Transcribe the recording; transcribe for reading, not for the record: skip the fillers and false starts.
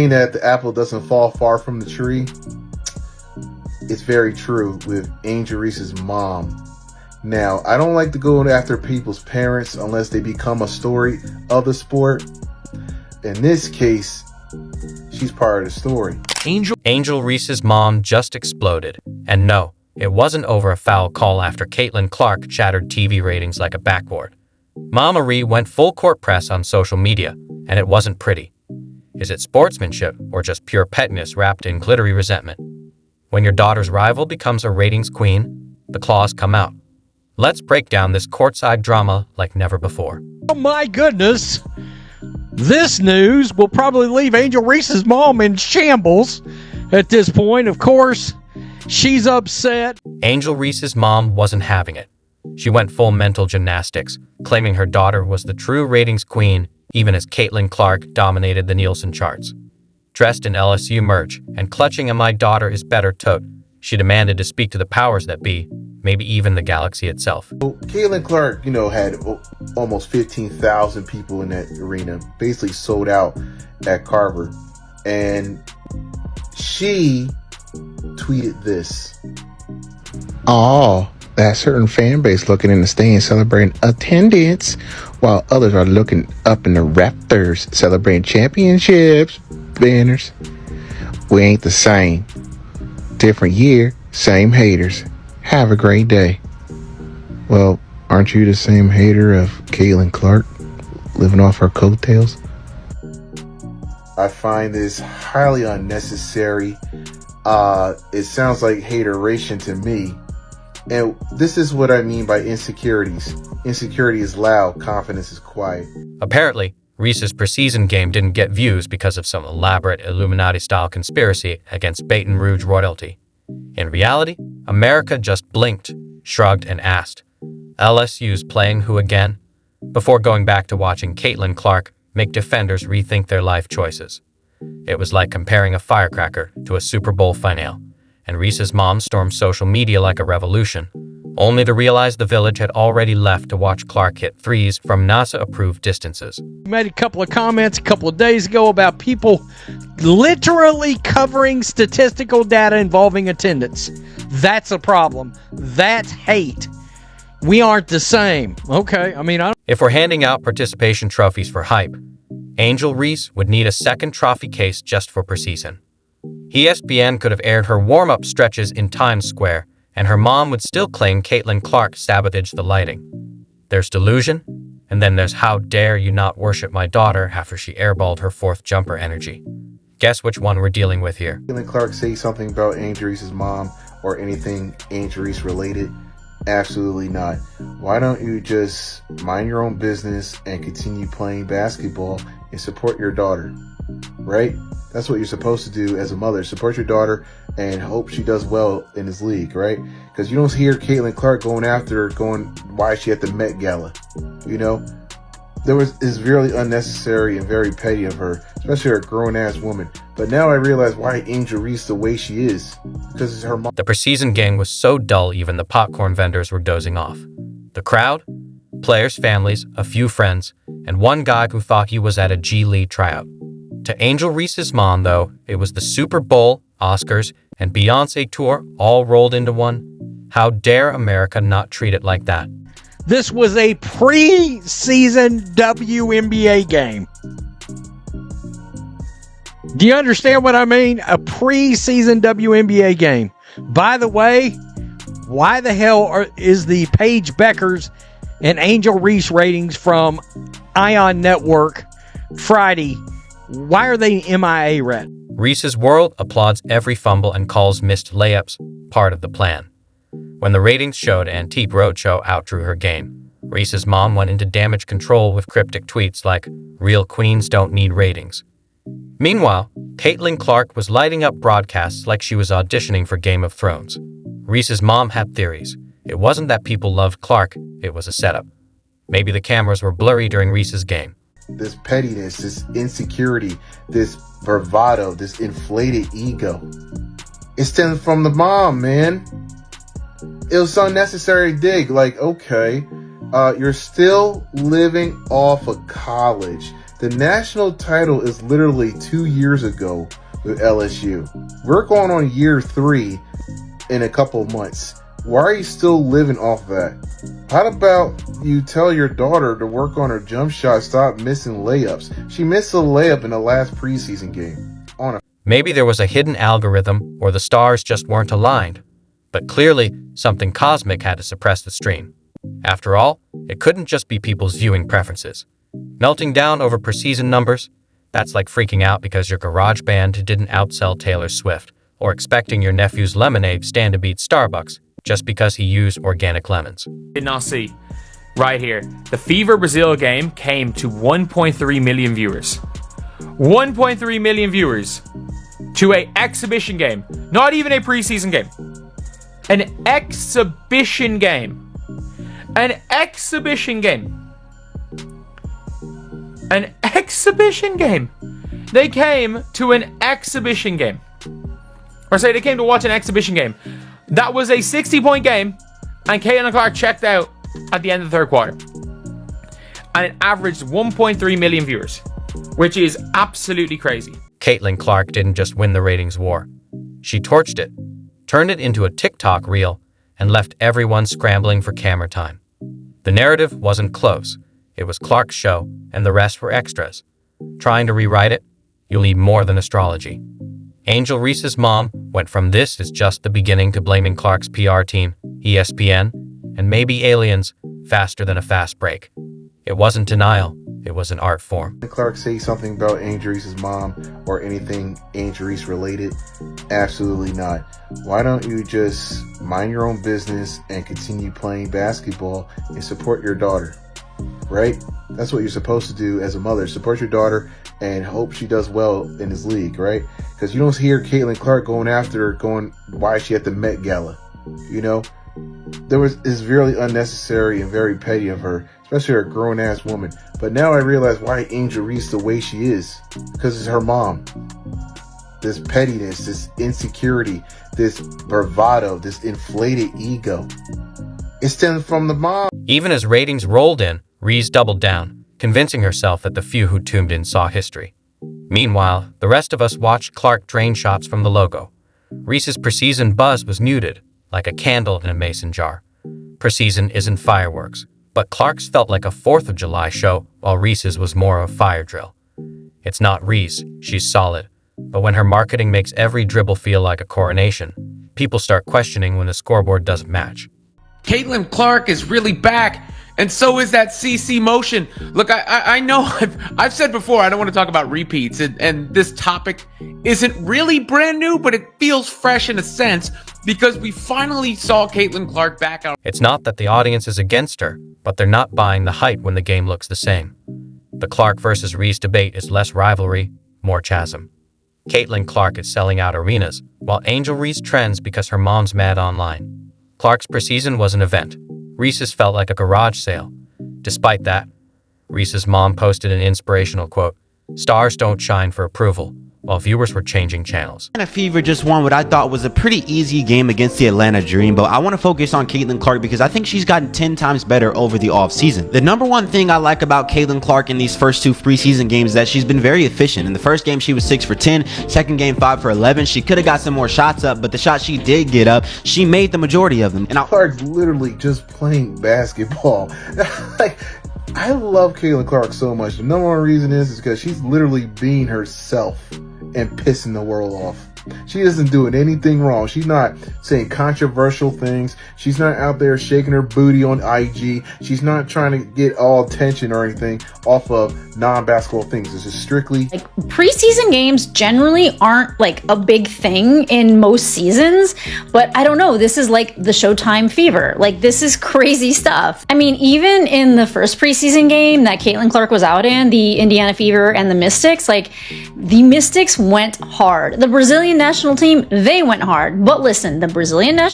Saying that the apple doesn't fall far from the tree, it's very true with Angel Reese's mom. Now, I don't like to go after people's parents unless they become a story of the sport. In this case, she's part of the story. Angel Reese's mom just exploded. And no, it wasn't over a foul call after Caitlin Clark shattered TV ratings like a backboard. Mama Ree went full court press on social media, and it wasn't pretty. Is it sportsmanship or just pure pettiness wrapped in glittery resentment? When your daughter's rival becomes a ratings queen, the claws come out. Let's break down this courtside drama like never before. Oh my goodness! This news will probably leave Angel Reese's mom in shambles at this point. Of course, she's upset. Angel Reese's mom wasn't having it. She went full mental gymnastics, claiming her daughter was the true ratings queen, even as Caitlin Clark dominated the Nielsen charts. Dressed in LSU merch and clutching a "my daughter is better" tote, she demanded to speak to the powers that be, maybe even the galaxy itself. Well, Caitlin Clark, had almost 15,000 people in that arena, basically sold out at Carver. And she tweeted this. Oh, that certain fan base looking in the stands celebrating attendance, while others are looking up in the rafters celebrating championships, banners. We ain't the same. Different year, same haters. Have a great day. Well, aren't you the same hater of Caitlin Clark, living off her coattails? I find this highly unnecessary. It sounds like hateration to me. And this is what I mean by insecurities. Insecurity is loud, confidence is quiet. Apparently, Reese's preseason game didn't get views because of some elaborate Illuminati-style conspiracy against Baton Rouge royalty. In reality, America just blinked, shrugged, and asked, LSU's playing who again? Before going back to watching Caitlin Clark make defenders rethink their life choices. It was like comparing a firecracker to a Super Bowl finale, and Reese's mom stormed social media like a revolution, only to realize the village had already left to watch Clark hit threes from NASA-approved distances. We made a couple of comments a couple of days ago about people literally covering statistical data involving attendance. That's a problem. That's hate. We aren't the same. Okay, If we're handing out participation trophies for hype, Angel Reese would need a second trophy case just for Preseason. ESPN could have aired her warm-up stretches in Times Square, and her mom would still claim Caitlin Clark sabotaged the lighting. There's delusion, and then there's how dare you not worship my daughter after she airballed her fourth jumper energy. Guess which one we're dealing with here. Caitlin Clark say something about Angel Reese's mom or anything Angel Reese related? Absolutely not. Why don't you just mind your own business and continue playing basketball and support your daughter, right? That's what you're supposed to do as a mother. Support your daughter and hope she does well in this league, right? Because you don't hear Caitlin Clark going after her, why is she at the Met Gala? It's really unnecessary and very petty of her, especially a grown-ass woman. But now I realize why Angel Reese the way she is. Because it's her mom. The preseason game was so dull even the popcorn vendors were dozing off. The crowd? Players' families, a few friends, and one guy who thought he was at a G League tryout. To Angel Reese's mom, though, it was the Super Bowl, Oscars, and Beyonce tour all rolled into one. How dare America not treat it like that? this was a preseason WNBA game. Do you understand what I mean? A preseason WNBA game. By the way, why the hell is the Paige Beckers and Angel Reese ratings from Ion Network Friday, why are they MIA red? Reese's World applauds every fumble and calls missed layups part of the plan. When the ratings showed Antique Roadshow outdrew her game, Reese's mom went into damage control with cryptic tweets like, "Real queens don't need ratings." Meanwhile, Caitlin Clark was lighting up broadcasts like she was auditioning for Game of Thrones. Reese's mom had theories. It wasn't that people loved Clark, it was a setup. Maybe the cameras were blurry during Reese's game. This pettiness, this insecurity, this bravado, this inflated ego. It stems from the mom, man. It was unnecessary dig. Like, okay, you're still living off of college. The national title is literally 2 years ago with LSU. We're going on year 3 in a couple months. Why are you still living off that? How about you tell your daughter to work on her jump shot, stop missing layups? She missed a layup in the last preseason game. Maybe there was a hidden algorithm or the stars just weren't aligned. But clearly, something cosmic had to suppress the stream. After all, it couldn't just be people's viewing preferences. Melting down over preseason numbers? That's like freaking out because your garage band didn't outsell Taylor Swift, or expecting your nephew's lemonade stand to beat Starbucks just because he used organic lemons. Did not see. Right here. The Fever Brazil game came to 1.3 million viewers. 1.3 million viewers to an exhibition game. Not even a preseason game. An exhibition game. An exhibition game. An exhibition game. They came to an exhibition game. Or say they came to watch an exhibition game. That was a 60-point game, and Caitlin Clark checked out at the end of the third quarter. And it averaged 1.3 million viewers, which is absolutely crazy. Caitlin Clark didn't just win the ratings war. She torched it, turned it into a TikTok reel, and left everyone scrambling for camera time. The narrative wasn't close. It was Clark's show, and the rest were extras. Trying to rewrite it? You'll need more than astrology. Angel Reese's mom went from "this is just the beginning" to blaming Clark's PR team, ESPN, and maybe aliens faster than a fast break. It wasn't denial, it was an art form. Did Clark say something about Angel Reese's mom or anything Angel Reese related? Absolutely not. Why don't you just mind your own business and continue playing basketball and support your daughter? Right? That's what you're supposed to do as a mother. Support your daughter and hope she does well in this league, right? Because you don't hear Caitlin Clark going after her, why is she at the Met Gala? You know? It's really unnecessary and very petty of her, especially a grown-ass woman. But now I realize why Angel Reese the way she is. Because it's her mom. This pettiness, this insecurity, this bravado, this inflated ego. It stems from the mom. Even as ratings rolled in, Reese doubled down, convincing herself that the few who tuned in saw history. Meanwhile, the rest of us watched Clark drain shots from the logo. Reese's preseason buzz was muted, like a candle in a mason jar. Preseason isn't fireworks, but Clark's felt like a 4th of July show, while Reese's was more of a fire drill. It's not Reese, she's solid. But when her marketing makes every dribble feel like a coronation, people start questioning when the scoreboard doesn't match. Caitlin Clark is really back, and so is that CC motion. Look, I know I've said before I don't want to talk about repeats, and this topic isn't really brand new, but it feels fresh in a sense because we finally saw Caitlin Clark back out. It's not that the audience is against her, but they're not buying the hype when the game looks the same. The Clark versus Reese debate is less rivalry, more chasm. Caitlin Clark is selling out arenas, while Angel Reese trends because her mom's mad online. Clark's preseason was an event. Reese's felt like a garage sale. Despite that, Reese's mom posted an inspirational quote, "Stars don't shine for approval," while viewers were changing channels. Atlanta Fever just won what I thought was a pretty easy game against the Atlanta Dream, but I want to focus on Caitlin Clark because I think she's gotten 10 times better over the offseason. The number one thing I like about Caitlin Clark in these first 2 preseason games is that she's been very efficient. In the first game, she was 6 for 10, second game 5 for 11. She could have got some more shots up, but the shots she did get up, she made the majority of them. And Clark's literally just playing basketball. I love Caitlin Clark so much. The number one reason is because she's literally being herself and pissing the world off. She isn't doing anything wrong. She's not saying controversial things. She's not out there shaking her booty on IG. She's not trying to get all attention or anything off of non-basketball things. This is strictly preseason games generally aren't like a big thing in most seasons, but I don't know. This is like the Showtime fever. Like, this is crazy stuff. I mean, even in the first preseason game that Caitlin Clark was out in, the Indiana Fever and the Mystics, like, the Mystics went hard. The Brazilian national team, they went hard. But listen, the Brazilian national